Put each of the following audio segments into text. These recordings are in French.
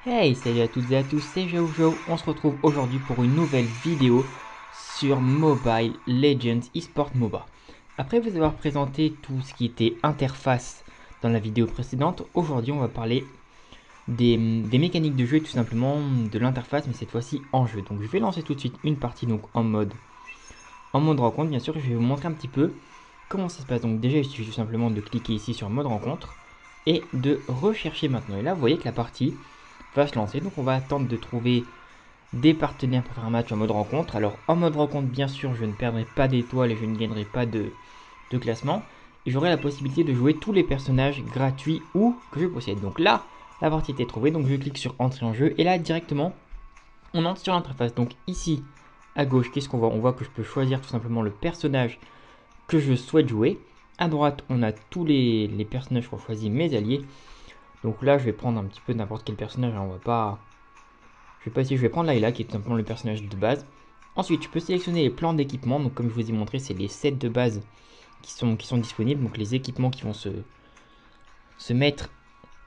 Hey, salut à toutes et à tous, c'est Jojo. On se retrouve aujourd'hui pour une nouvelle vidéo sur Mobile Legends eSport MOBA. Après vous avoir présenté tout ce qui était interface dans la vidéo précédente, aujourd'hui on va parler des mécaniques de jeu et tout simplement de l'interface, mais cette fois-ci en jeu. Donc je vais lancer tout de suite une partie donc en mode rencontre. Bien sûr, je vais vous montrer un petit peu comment ça se passe. Donc déjà, il suffit tout simplement de cliquer ici sur mode rencontre et de rechercher maintenant. Et là, vous voyez que la partie va se lancer. Donc on va attendre de trouver des partenaires pour faire un match en mode rencontre. Alors en mode rencontre, bien sûr, je ne perdrai pas d'étoiles et je ne gagnerai pas de classement. Et j'aurai la possibilité de jouer tous les personnages gratuits ou que je possède. Donc là, la partie était trouvée. Donc je clique sur entrer en jeu. Et là, directement, on entre sur l'interface. Donc ici, à gauche, qu'est-ce qu'on voit? On voit que je peux choisir tout simplement le personnage que je souhaite jouer. À droite, on a tous les personnages qu'on choisit, mes alliés. Donc là, je vais prendre un petit peu n'importe quel personnage. On va pas. Je vais pas essayer, je vais prendre Layla qui est tout simplement le personnage de base. Ensuite, tu peux sélectionner les plans d'équipement. Donc, comme je vous ai montré, c'est les sets de base qui sont disponibles. Donc, les équipements qui vont se mettre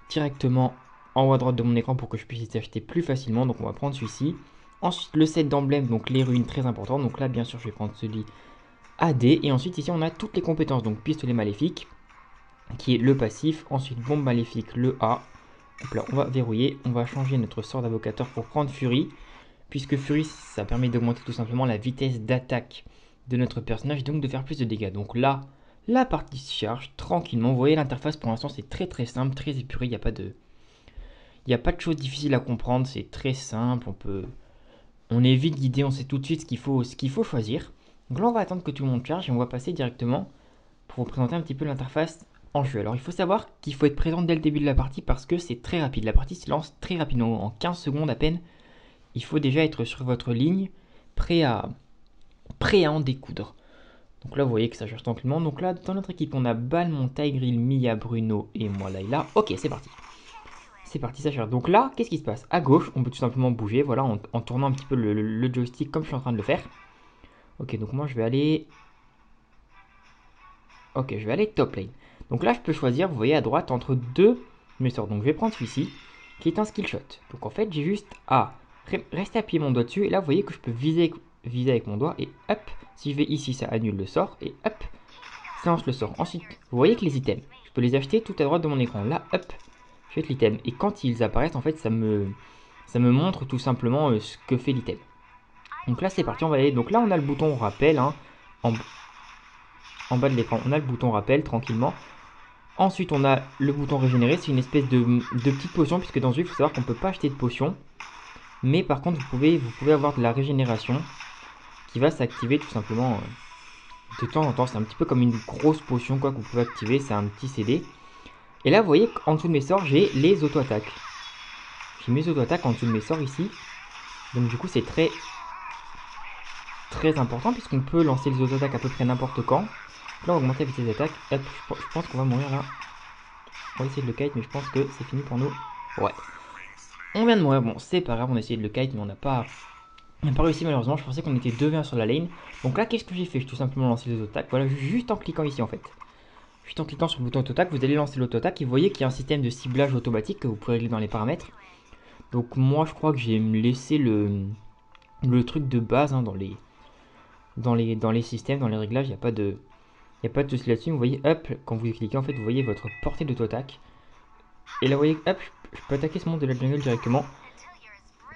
directement en haut à droite de mon écran pour que je puisse les acheter plus facilement. Donc, on va prendre celui-ci. Ensuite, le set d'emblèmes, donc les runes, très important. Donc là, bien sûr, je vais prendre celui AD. Et ensuite, ici, on a toutes les compétences. Donc, pistolet maléfique, qui est le passif. Ensuite, bombe maléfique, le A. Hop là, on va verrouiller. On va changer notre sort d'avocateur pour prendre Fury. Puisque Fury, ça permet d'augmenter tout simplement la vitesse d'attaque de notre personnage et donc de faire plus de dégâts. Donc là, la partie se charge tranquillement. Vous voyez, l'interface pour l'instant, c'est très très simple, très épuré. Il n'y a pas de choses difficiles à comprendre. C'est très simple. On est vite guidé. On sait tout de suite ce qu'il faut choisir. Donc là, on va attendre que tout le monde charge et on va passer directement pour vous présenter un petit peu l'interface en jeu. Alors, il faut savoir qu'il faut être présent dès le début de la partie parce que c'est très rapide. La partie se lance très rapidement, en 15 secondes à peine. Il faut déjà être sur votre ligne, prêt à en découdre. Donc là, vous voyez que ça charge tranquillement. Donc là, dans notre équipe, on a Balmont, Tigril, Mia, Bruno et moi, Layla. Ok, c'est parti. C'est parti, ça charge. Donc là, qu'est-ce qui se passe? À gauche, on peut tout simplement bouger, voilà, en tournant un petit peu le joystick comme je suis en train de le faire. Ok, donc moi, je vais aller... Ok, je vais aller top lane. Donc là, je peux choisir, vous voyez, à droite, entre deux mes sorts. Donc je vais prendre celui-ci, qui est un skill shot. Donc en fait, j'ai juste à rester appuyé mon doigt dessus. Et là, vous voyez que je peux viser avec mon doigt. Et hop, si je vais ici, ça annule le sort. Et hop, ça lance le sort. Ensuite, vous voyez que les items, je peux les acheter tout à droite de mon écran. Là, hop, je fais l'item. Et quand ils apparaissent, en fait, ça me montre tout simplement ce que fait l'item. Donc là, c'est parti, on va aller. Donc là, on a le bouton rappel, hein, en, en bas de l'écran. On a le bouton rappel, tranquillement. Ensuite, on a le bouton régénérer. C'est une espèce de petite potion, puisque dans ce jeu, il faut savoir qu'on ne peut pas acheter de potion. Mais par contre, vous pouvez avoir de la régénération qui va s'activer tout simplement de temps en temps. C'est un petit peu comme une grosse potion quoi, que vous pouvez activer. C'est un petit CD. Et là, vous voyez qu'en dessous de mes sorts, j'ai les auto-attaques. J'ai mes auto-attaques en dessous de mes sorts ici. Donc du coup, c'est très très important puisqu'on peut lancer les auto-attaques à peu près n'importe quand. Là, on va augmenter la vitesse d'attaque. Hop, je pense qu'on va mourir là. On va essayer de le kite, mais je pense que c'est fini pour nous. Ouais. On vient de mourir. Bon, c'est pas grave, on a essayé de le kite, mais on n'a pas réussi malheureusement. Je pensais qu'on était 2v1 sur la lane. Donc là, qu'est-ce que j'ai fait? J'ai tout simplement lancé les auto-attaques. Voilà, juste en cliquant ici en fait. Juste en cliquant sur le bouton auto-attaque, vous allez lancer l'auto-attaque et vous voyez qu'il y a un système de ciblage automatique que vous pouvez régler dans les paramètres. Donc moi, je crois que j'ai laissé le truc de base hein, dans les systèmes, dans les réglages. Il n'y a pas de souci là-dessus. Vous voyez, hop, quand vous cliquez, en fait, vous voyez votre portée d'auto-attaque. Et là, vous voyez, hop, je peux attaquer ce monde de la jungle directement.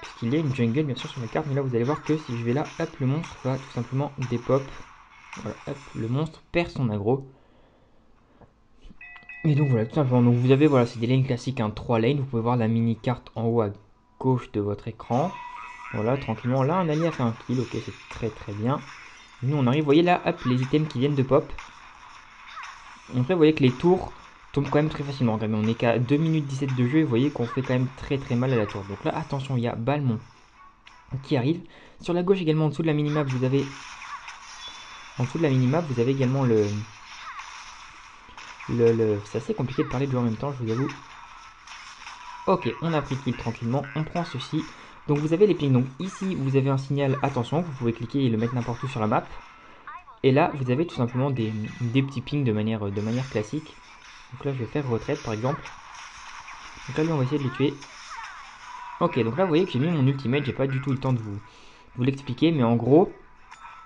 Puisqu'il y a une jungle, bien sûr, sur la carte. Mais là, vous allez voir que si je vais là, hop, le monstre va tout simplement dépop. Voilà, hop, le monstre perd son aggro. Et donc voilà, tout simplement. Donc vous avez, voilà, c'est des lanes classiques, hein, 3 lanes. Vous pouvez voir la mini-carte en haut à gauche de votre écran. Voilà, tranquillement. Là, un allié a fait un kill. Ok, c'est très très bien. Nous, on arrive, vous voyez là, hop, les items qui viennent de pop. Après, vous voyez que les tours tombent quand même très facilement. Regardez, on est qu'à 2 minutes 17 de jeu et vous voyez qu'on fait quand même très très mal à la tour. Donc là, attention, il y a Balmont qui arrive. Sur la gauche également, en dessous de la minimap, vous avez également c'est assez compliqué de parler de jeu en même temps, je vous avoue. Ok, on a pris le kill tranquillement, on prend ceci. Donc vous avez les pings. Donc ici, vous avez un signal attention, vous pouvez cliquer et le mettre n'importe où sur la map. Et là, vous avez tout simplement des petits pings de manière classique. Donc là, je vais faire retraite par exemple. Donc là, lui, on va essayer de les tuer. Ok, donc là vous voyez que j'ai mis mon ultimate, j'ai pas du tout le temps de vous l'expliquer, mais en gros,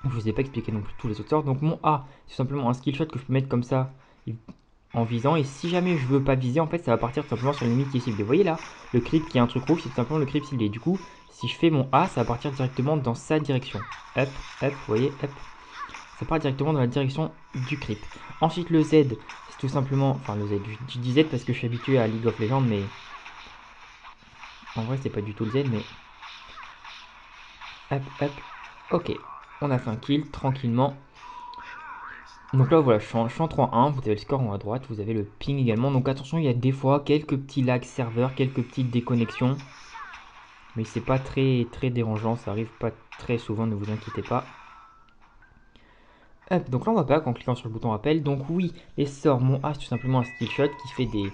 je vous ai pas expliqué non plus tous les autres sorts. Donc mon A, c'est simplement un skill shot que je peux mettre comme ça en visant, et si jamais je veux pas viser, en fait ça va partir tout simplement sur l'ennemi qui est ciblé. Vous voyez là, le creep qui est un truc rouge, c'est tout simplement le creep ciblé. Du coup, si je fais mon A, ça va partir directement dans sa direction. Hop, hop, vous voyez, hop. Ça part directement dans la direction du creep. Ensuite le Z, c'est tout simplement, enfin le Z, je dis Z parce que je suis habitué à League of Legends, mais en vrai c'est pas du tout le Z, mais hop, hop, ok. On a fait un kill tranquillement. Donc là voilà, je suis en 3-1, vous avez le score en haut à droite, vous avez le ping également. Donc attention, il y a des fois quelques petits lags serveurs, quelques petites déconnexions. Mais c'est pas très dérangeant, ça arrive pas très souvent, ne vous inquiétez pas. Hop, donc là on va back en cliquant sur le bouton rappel. Donc oui, les sorts, mon A c'est tout simplement un skill shot qui fait des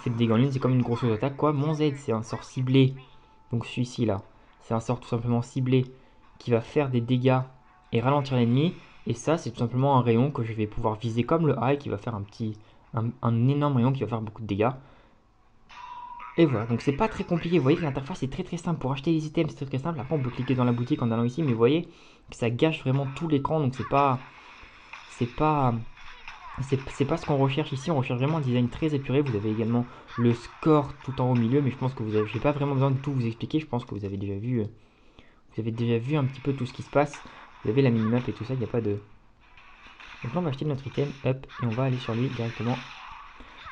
dégâts en ligne, c'est comme une grosse attaque quoi. Mon Z c'est un sort ciblé, donc celui-ci là, c'est un sort tout simplement ciblé qui va faire des dégâts et ralentir l'ennemi. Et ça c'est tout simplement un rayon que je vais pouvoir viser comme le A et qui va faire un énorme rayon qui va faire beaucoup de dégâts. Et voilà, donc c'est pas très compliqué, vous voyez que l'interface est très simple. Pour acheter les items c'est très simple, après on peut cliquer dans la boutique en allant ici, mais vous voyez que ça gâche vraiment tout l'écran, donc c'est pas ce qu'on recherche ici. On recherche vraiment un design très épuré. Vous avez également le score tout en haut au milieu, mais je pense que j'ai pas vraiment besoin de tout vous expliquer. Je pense que vous avez déjà vu un petit peu tout ce qui se passe. Vous avez la minimap et tout ça, il n'y a pas de... Donc là on va acheter notre item, hop, et on va aller sur lui directement.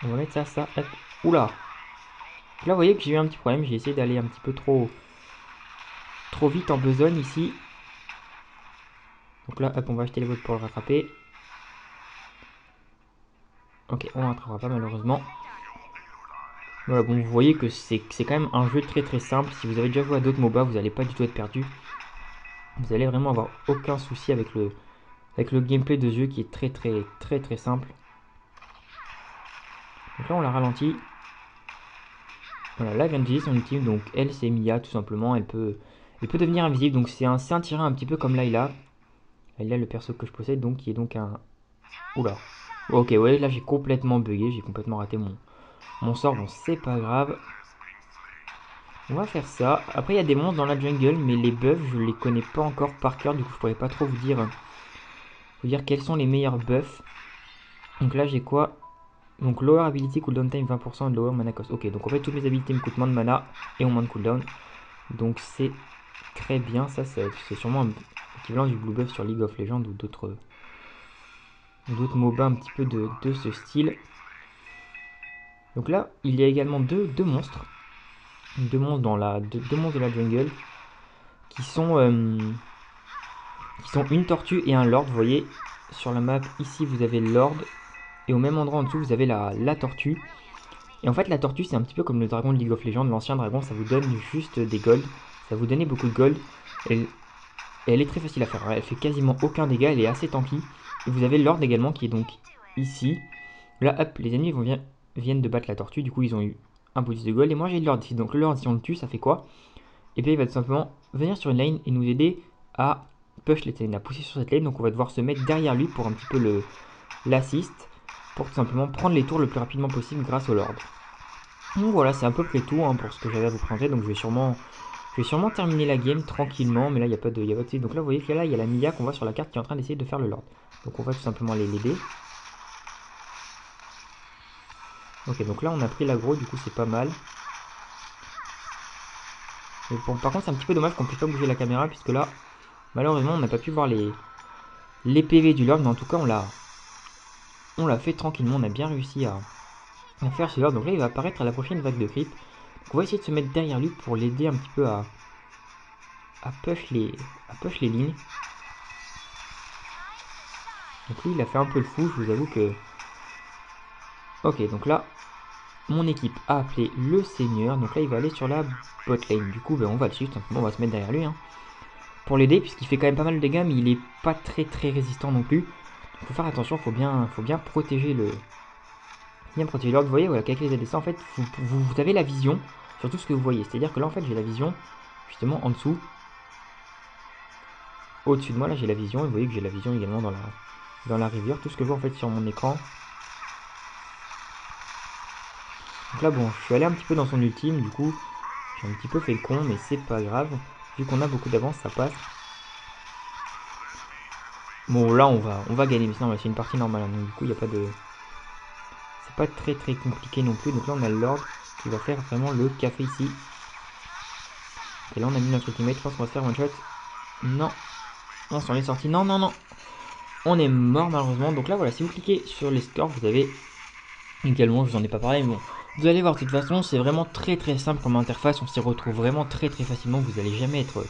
On va mettre ça, hop, oula. Donc là vous voyez que j'ai eu un petit problème, j'ai essayé d'aller un petit peu trop vite en besogne ici. Donc là hop, on va acheter les votes pour le rattraper. Ok, on ne rattrapera pas malheureusement. Voilà, bon, vous voyez que c'est quand même un jeu très simple. Si vous avez déjà joué à d'autres MOBA, vous n'allez pas du tout être perdu. Vous allez vraiment avoir aucun souci avec le gameplay de ce jeu qui est très simple. Donc là, on la ralentit. Voilà, là, elle vient de viser son ultime. Donc, elle, c'est Mia, tout simplement. Elle peut devenir invisible. Donc, c'est un tirant un petit peu comme Layla. Layla, le perso que je possède, donc, qui est donc un... Oula. Ok, ouais, là, j'ai complètement bugué. J'ai complètement raté mon sort. Bon, c'est pas grave. On va faire ça. Après, il y a des monstres dans la jungle, mais les buffs, je les connais pas encore par cœur. Du coup, je pourrais pas trop vous dire quels sont les meilleurs buffs. Donc là, j'ai quoi? Donc, lower ability cooldown time 20% et lower mana cost. Ok, donc en fait, toutes mes habilités me coûtent moins de mana et ont moins de cooldown. Donc, c'est très bien. Ça, c'est sûrement l'équivalent du blue buff sur League of Legends ou d'autres MOBA un petit peu de ce style. Donc là, il y a également deux monstres. Deux monstres deux monstres de la jungle qui sont une tortue et un lord. Vous voyez sur la map ici vous avez le lord et au même endroit en dessous vous avez la tortue. Et en fait la tortue c'est un petit peu comme le dragon de League of Legends, l'ancien dragon, ça vous donne juste des gold, ça vous donne beaucoup de gold et elle est très facile à faire, elle fait quasiment aucun dégât, elle est assez tanky. Et vous avez le lord également qui est donc ici. Là hop, les ennemis viennent de battre la tortue, du coup ils ont eu un bonus de gold et moi j'ai le lord ici. Donc le lord si on le tue ça fait quoi? Et bien il va tout simplement venir sur une lane et nous aider à push les lane, à pousser sur cette lane. Donc on va devoir se mettre derrière lui pour un petit peu l'assist, pour tout simplement prendre les tours le plus rapidement possible grâce au lord. Donc voilà, c'est à peu près tout pour ce que j'avais à vous présenter. Donc je vais sûrement terminer la game tranquillement, mais là il n'y a pas de suite. Donc là vous voyez que là il y a la Mia qu'on voit sur la carte qui est en train d'essayer de faire le lord. Donc on va tout simplement aller l'aider. Ok, donc là on a pris l'aggro, du coup c'est pas mal. Mais bon, par contre c'est un petit peu dommage qu'on puisse pas bouger la caméra, puisque là malheureusement on n'a pas pu voir les PV du lord, mais en tout cas on l'a fait tranquillement, on a bien réussi à faire ce lord. Donc là il va apparaître à la prochaine vague de creep. Donc on va essayer de se mettre derrière lui pour l'aider un petit peu à push les lignes. Donc lui il a fait un peu le fou, je vous avoue que... Ok, donc là mon équipe a appelé le seigneur, donc là il va aller sur la bot lane. Du coup on va le suivre, simplement on va se mettre derrière lui pour l'aider, puisqu'il fait quand même pas mal de dégâts, mais il est pas très résistant non plus. Il faut faire attention, faut bien protéger le... Bien protéger l'ordre. Vous voyez, voilà, qu'avec les ADC, en fait, vous avez la vision sur tout ce que vous voyez. C'est-à-dire que là, en fait, j'ai la vision justement en dessous. Au-dessus de moi, là, j'ai la vision. Et vous voyez que j'ai la vision également dans la rivière. Tout ce que je vois, en fait, sur mon écran. Donc là, bon, je suis allé un petit peu dans son ultime. Du coup, J'ai un petit peu fait le con, mais c'est pas grave. Vu qu'on a beaucoup d'avance, ça passe. Bon, là, on va gagner. Mais sinon, c'est une partie normale. Hein, donc, du coup, il n'y a pas de... C'est pas très très compliqué non plus. Donc là, on a le Lord qui va faire vraiment le café ici. Et là, on a mis notre ultimate. Je pense qu'on va se faire one shot. Non. On s'en est sorti. Non, non, non. On est mort malheureusement. Donc là, voilà, si vous cliquez sur les scores, vous avez également, je vous en ai pas parlé, mais bon, vous allez voir de toute façon, c'est vraiment très très simple comme interface. On s'y retrouve vraiment très très facilement. Vous n'allez jamais être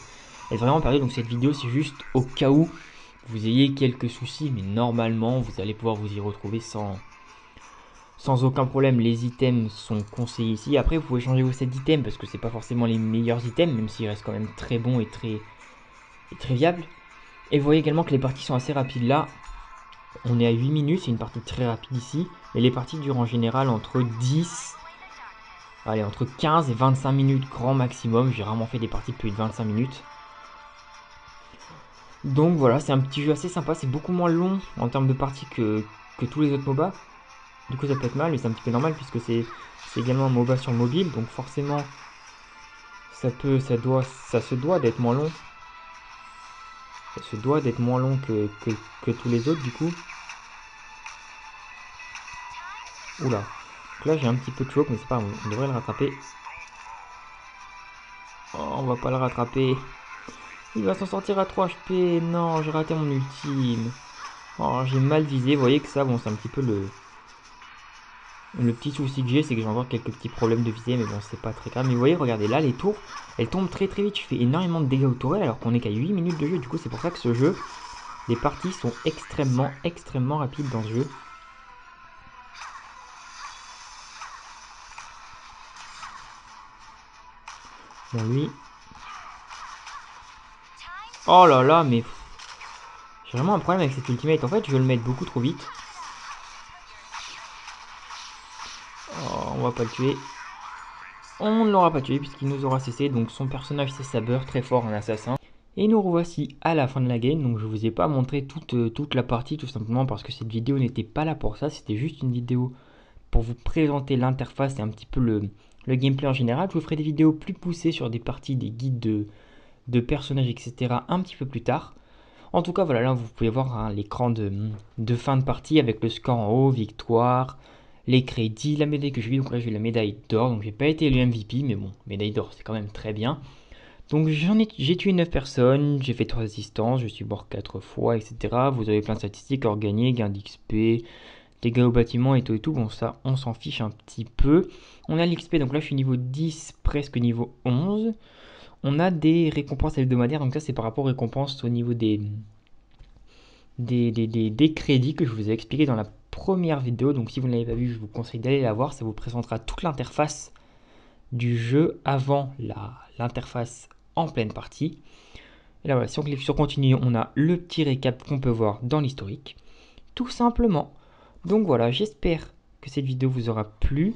vraiment perdu. Donc cette vidéo, c'est juste au cas où vous ayez quelques soucis, mais normalement, vous allez pouvoir vous y retrouver sans aucun problème. Les items sont conseillés ici. Après, vous pouvez changer vos sets d'items parce que c'est pas forcément les meilleurs items, même s'ils restent quand même très bons et très viables. Et vous voyez également que les parties sont assez rapides là. On est à 8 minutes, c'est une partie très rapide ici. Et les parties durent en général entre 15 et 25 minutes grand maximum. J'ai rarement fait des parties de plus de 25 minutes. Donc voilà, c'est un petit jeu assez sympa. C'est beaucoup moins long en termes de parties que tous les autres MOBA. Du coup ça peut être mal, mais c'est un petit peu normal puisque c'est également un MOBA sur mobile. Donc forcément, ça se doit d'être moins long. Ça se doit d'être moins long que tous les autres du coup. Oula. Donc là j'ai un petit peu de choc, mais c'est pas grave, on devrait le rattraper. Oh, on va pas le rattraper. Il va s'en sortir à 3 HP. Non, j'ai raté mon ultime. Oh, j'ai mal visé. Vous voyez que ça, bon, c'est un petit peu le petit souci que j'ai, c'est que j'ai encore quelques petits problèmes de visée, mais bon, c'est pas très grave. Mais vous voyez, regardez, là, les tours, elles tombent très très vite. Je fais énormément de dégâts aux tourelles alors qu'on est qu'à 8 minutes de jeu. Du coup, c'est pour ça que ce jeu, les parties sont extrêmement rapides dans ce jeu. Bon, lui... Oh là là, mais... J'ai vraiment un problème avec cet ultimate. En fait, je veux le mettre beaucoup trop vite. Oh, on va pas le tuer. On ne l'aura pas tué puisqu'il nous aura cessé. Donc son personnage c'est Saber, très fort, un assassin. Et nous revoici à la fin de la game. Donc je vous ai pas montré toute la partie tout simplement parce que cette vidéo n'était pas là pour ça. C'était juste une vidéo pour vous présenter l'interface et un petit peu le gameplay en général. Je vous ferai des vidéos plus poussées sur des parties, des guides de personnages, etc. un petit peu plus tard. En tout cas, voilà, là vous pouvez voir hein, l'écran de fin de partie avec le score en haut, victoire, les crédits, la médaille que j'ai eu. Donc là j'ai eu la médaille d'or, donc j'ai pas été élu MVP, mais bon, médaille d'or c'est quand même très bien. Donc j'ai tué 9 personnes, j'ai fait 3 assistances, je suis mort 4 fois, etc. Vous avez plein de statistiques, or gagné, gain d'XP, dégâts au bâtiment et tout. Bon ça on s'en fiche un petit peu. On a l'XP, donc là je suis niveau 10, presque niveau 11. On a des récompenses hebdomadaires, donc ça c'est par rapport aux récompenses au niveau des crédits que je vous ai expliqué dans la première vidéo. Donc si vous ne l'avez pas vu, je vous conseille d'aller la voir. Ça vous présentera toute l'interface du jeu avant l'interface en pleine partie. Et là voilà, si on clique sur continue, on a le petit récap qu'on peut voir dans l'historique. Tout simplement. Donc voilà, j'espère que cette vidéo vous aura plu.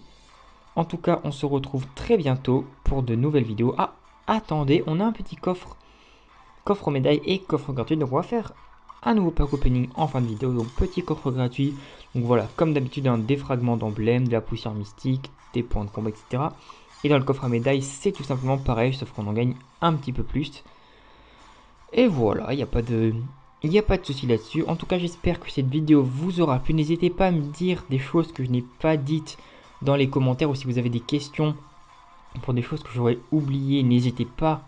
En tout cas, on se retrouve très bientôt pour de nouvelles vidéos. Ah, attendez, on a un petit coffre aux médailles et coffre gratuit. Donc on va faire un nouveau pack opening en fin de vidéo. Donc petit coffre gratuit. Donc voilà, comme d'habitude, des fragments d'emblèmes, de la poussière mystique, des points de combat, etc. Et dans le coffre à médailles, c'est tout simplement pareil, sauf qu'on en gagne un petit peu plus. Et voilà, il n'y a pas de souci là-dessus. En tout cas, j'espère que cette vidéo vous aura plu. N'hésitez pas à me dire des choses que je n'ai pas dites dans les commentaires, ou si vous avez des questions pour des choses que j'aurais oubliées, n'hésitez pas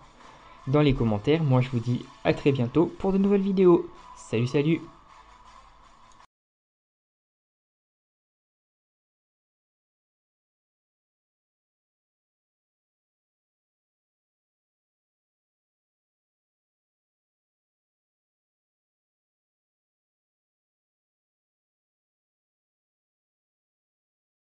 dans les commentaires. Moi je vous dis à très bientôt pour de nouvelles vidéos. Salut salut.